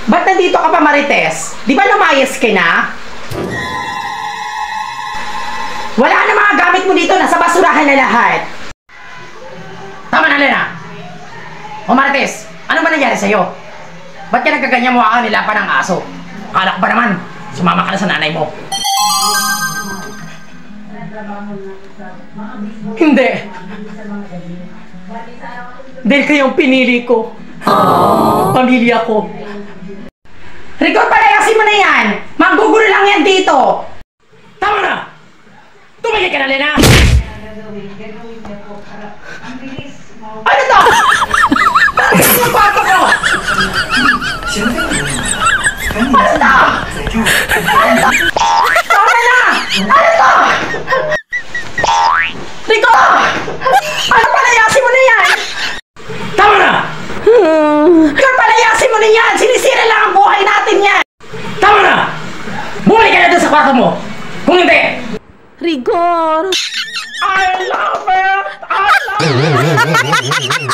Ba't nandito ka pa, Marites? Di ba lumayas ka na? Wala na mga gamit mo dito, nasa basurahan na lahat. Tama na, Lena. O Marites, ano ba nangyari sa'yo? Ba't ka nagkaganyan mo ka nila pa ng aso? Akala ko ba naman, sumama ka na sa nanay mo? Hindi. Dahil kayong pinili ko. Pamilya ko. Rigor, palayasin mo na yan! Manggugulo lang yan dito! Tama na! Tumigil ka na, Lena! Ano to? Bakit yung kwarto ko? Ano to? Tama na! Ano to? Rigor! Ano, palayasin mo na yan? Tama na! Rigor, palayasin mo na yan! Sinisira lang ang buhay natin yan! Tama na! Bumalik ka na doon sa kwarto mo! Kung hindi! Rigor! I love it! I love it!